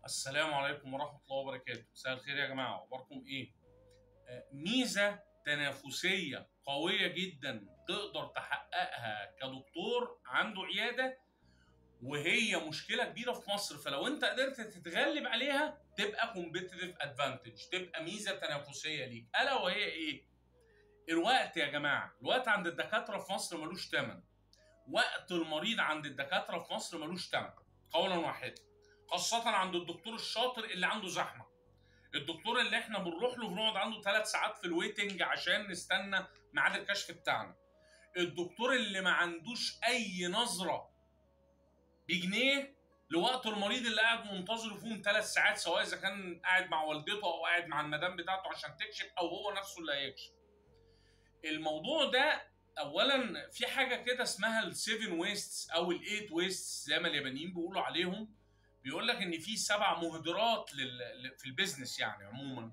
السلام عليكم ورحمة الله وبركاته. مساء الخير يا جماعة، أخباركم إيه؟ ميزة تنافسية قوية جدا تقدر تحققها كدكتور عنده عيادة، وهي مشكلة كبيرة في مصر. فلو أنت قدرت تتغلب عليها تبقى كومبيتيتيف أدفانتج، تبقى ميزة تنافسية ليك. ألا وهي إيه؟ الوقت يا جماعة. الوقت عند الدكاترة في مصر ملوش تمن. وقت المريض عند الدكاترة في مصر ملوش تمن قولا واحدا، خاصة عند الدكتور الشاطر اللي عنده زحمة. الدكتور اللي احنا بنروح له بنقعد عنده 3 ساعات في الويتنج عشان نستنى ميعاد الكشف بتاعنا. الدكتور اللي ما عندوش اي نظرة بجنيه لوقت المريض اللي قاعد منتظر فيهم 3 ساعات، سواء اذا كان قاعد مع والدته او قاعد مع المدام بتاعته عشان تكشف او هو نفسه اللي هيكشف. الموضوع ده اولا في حاجه كده اسمها ال7 ويستس او ال8 ويستس زي ما اليابانيين بيقولوا عليهم. بيقول لك ان في 7 مهدرات في البيزنس يعني عموما،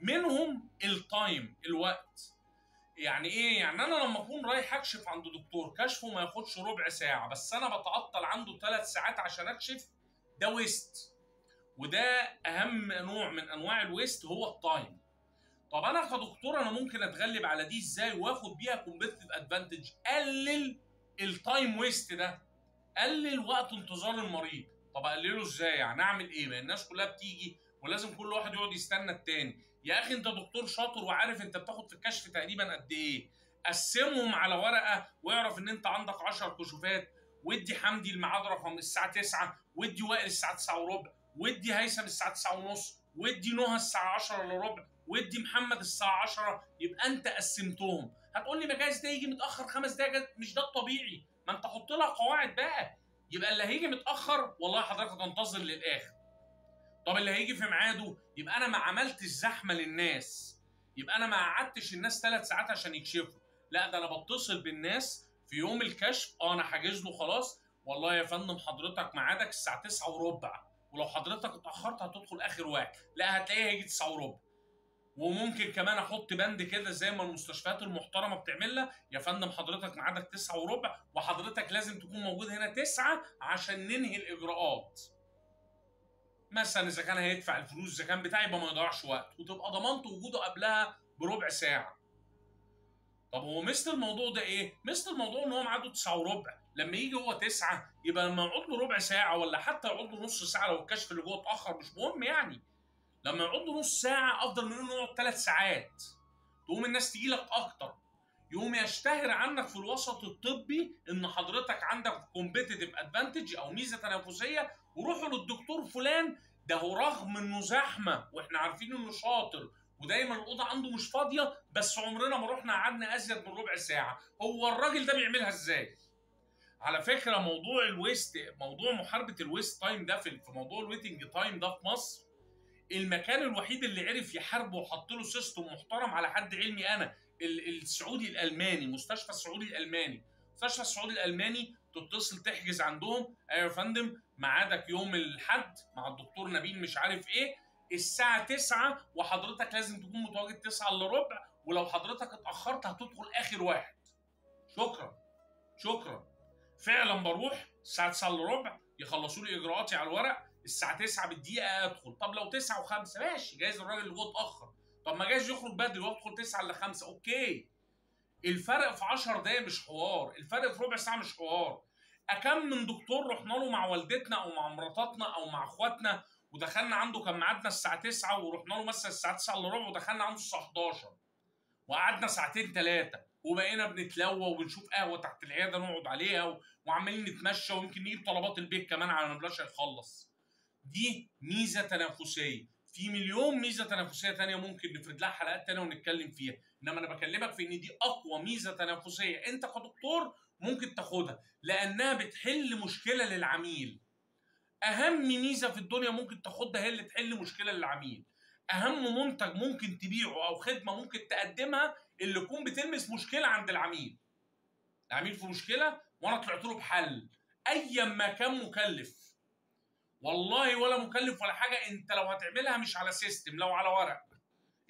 منهم التايم، الوقت. يعني ايه؟ يعني انا لما اكون رايح اكشف عند دكتور كشفه ما ياخدش ربع ساعه، بس انا بتعطل عنده 3 ساعات عشان اكشف، ده ويست. وده اهم نوع من انواع الويست، هو التايم. طب انا كدكتور انا ممكن اتغلب على دي ازاي واخد بيها كومبيتيتيف ادفانتج؟ قلل التايم ويست ده، قلل وقت انتظار المريض. طب اقلله ازاي؟ يعني اعمل ايه؟ ما الناس كلها بتيجي ولازم كل واحد يقعد يستنى التاني. يا اخي انت دكتور شاطر وعارف انت بتاخد في الكشف تقريبا قد ايه، قسمهم على ورقه واعرف ان انت عندك 10 كشوفات، وادي حمدي الميعاد رقم الساعه 9، وادي وائل الساعه 9 وربع، وادي هيثم الساعه 9 ونص، وادي نهى الساعه 10 الا ربع، وادي محمد الساعه 10. يبقى انت قسمتهم. هتقول لي ما جايز ده يجي متاخر 5 دقايق، مش ده الطبيعي؟ ما انت حط لها قواعد بقى. يبقى اللي هيجي متاخر والله حضرتك هتنتظر للاخر. طب اللي هيجي في ميعاده، يبقى انا ما عملتش زحمه للناس، يبقى انا ما قعدتش الناس 3 ساعات عشان يكشفوا. لا، ده انا بتصل بالناس في يوم الكشف، انا حاجز له خلاص، والله يا فندم حضرتك ميعادك الساعه 9 وربع، ولو حضرتك اتاخرت هتدخل اخر واحد، لا هتلاقيه هيجي 9 وربع. وممكن كمان احط بند كده زي ما المستشفيات المحترمه بتعملها، يا فندم حضرتك ميعادك 9 وربع وحضرتك لازم تكون موجود هنا 9 عشان ننهي الاجراءات. مثلا اذا كان هيدفع الفلوس، اذا كان بتاعي، يبقى ما يضيعش وقت وتبقى ضمنت وجوده قبلها بربع ساعه. طب هو مثل الموضوع ده ايه؟ مثل الموضوع ان هو ميعاده 9 وربع، لما يجي هو 9 يبقى لما يقعد له ربع ساعه ولا حتى يقعد له نص ساعه لو الكشف اللي جوه اتاخر، مش مهم يعني. لما يقعد له نص ساعه افضل من انه يقعد 3 ساعات. تقوم الناس تجي لك اكتر، يقوم يشتهر عنك في الوسط الطبي ان حضرتك عندك كومبيتيتيف ادفانتج او ميزه تنافسيه، وروحوا للدكتور فلان، ده هو رغم انه زحمه واحنا عارفين انه شاطر ودايما الاوضه عنده مش فاضيه، بس عمرنا ما رحنا قعدنا ازيد من ربع ساعه. هو الراجل ده بيعملها ازاي؟ على فكره موضوع الويست، موضوع محاربه الويست تايم ده في موضوع الويتنج تايم ده في مصر، المكان الوحيد اللي عرف يحاربه وحط له سيستم محترم على حد علمي انا السعودي الالماني، مستشفى السعودي الالماني. مستشفى السعودي الالماني تتصل تحجز عندهم، ايوه يا فندم ميعادك يوم الاحد مع الدكتور نبيل مش عارف ايه الساعه 9، وحضرتك لازم تكون متواجد 9 الا ربع، ولو حضرتك اتاخرت هتدخل اخر واحد. شكرا، شكرا. فعلا بروح الساعه 9 الا ربع، يخلصوا لي اجراءاتي على الورق، الساعه 9 بالدقيقه ادخل. طب لو 9 و5 ماشي، جايز الراجل اللي جوه اتاخر، طب ما جايز يخرج بدري وادخل 9 الا 5، اوكي. الفرق في 10 دقايق مش حوار، الفرق في ربع ساعه مش حوار. اكم من دكتور رحنا له مع والدتنا او مع مراتاتنا او مع اخواتنا، ودخلنا عنده كان ميعادنا الساعه 9 ورحنا له مثلا الساعه 9 الا ربع ودخلنا عنده الساعه 11، وقعدنا ساعتين 3 وبقينا بنتلوى وبنشوف قهوه تحت العياده نقعد عليها وعمالين نتمشى ويمكن نجيب طلبات البيت كمان على ما بلاش يخلص. دي ميزه تنافسيه. في مليون ميزه تنافسيه تانية ممكن نفرد لها حلقات تانية ونتكلم فيها، انما انا بكلمك في ان دي اقوى ميزه تنافسيه انت كدكتور ممكن تاخدها، لانها بتحل مشكله للعميل. اهم ميزه في الدنيا ممكن تاخدها هي اللي تحل مشكله للعميل. اهم منتج ممكن تبيعه او خدمه ممكن تقدمها اللي تكون بتلمس مشكله عند العميل. العميل في مشكله وانا طلعت له بحل، ايا ما كان مكلف. والله ولا مكلف ولا حاجه، انت لو هتعملها مش على سيستم، لو على ورق،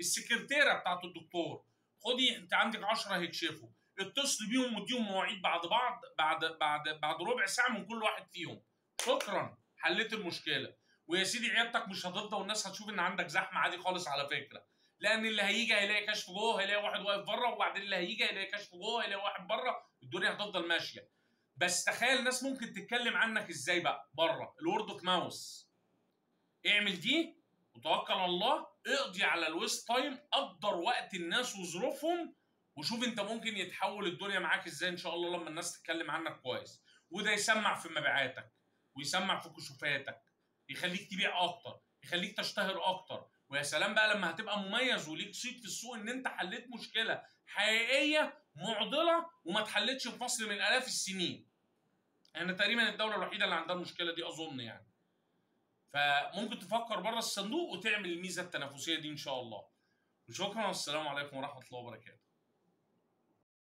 السكرتيره بتاعت الدكتور، خدي انت عندك 10 هيكشفوا، اتصل بيهم واديهم مواعيد بعد ربع ساعه من كل واحد فيهم. شكرا، حليت المشكله. ويا سيدي عيادتك مش هتفضى والناس هتشوف ان عندك زحمه عادي خالص على فكره، لان اللي هيجي هيلاقي كشف جوه، هيلاقي واحد واقف بره، وبعدين اللي هيجي هيلاقي كشف جوه، هيلاقي واحد بره، الدنيا هتفضل ماشيه. بس تخيل الناس ممكن تتكلم عنك ازاي بقى بره، الورد اوف ماوس. اعمل دي وتوكل على الله، اقضي على الويست تايم، قدر وقت الناس وظروفهم، وشوف انت ممكن يتحول الدنيا معاك ازاي ان شاء الله لما الناس تتكلم عنك كويس. وده يسمع في مبيعاتك، ويسمع في كشوفاتك، يخليك تبيع اكتر، يخليك تشتهر اكتر. ويا سلام بقى لما هتبقى مميز وليك صيت في السوق ان انت حليت مشكله حقيقيه معضله وما اتحلتش في مصر من الاف السنين. يعني تقريبا الدوله الوحيده اللي عندها المشكله دي اظن يعني. فممكن تفكر بره الصندوق وتعمل الميزه التنافسيه دي ان شاء الله. وشكرا والسلام عليكم ورحمه الله وبركاته.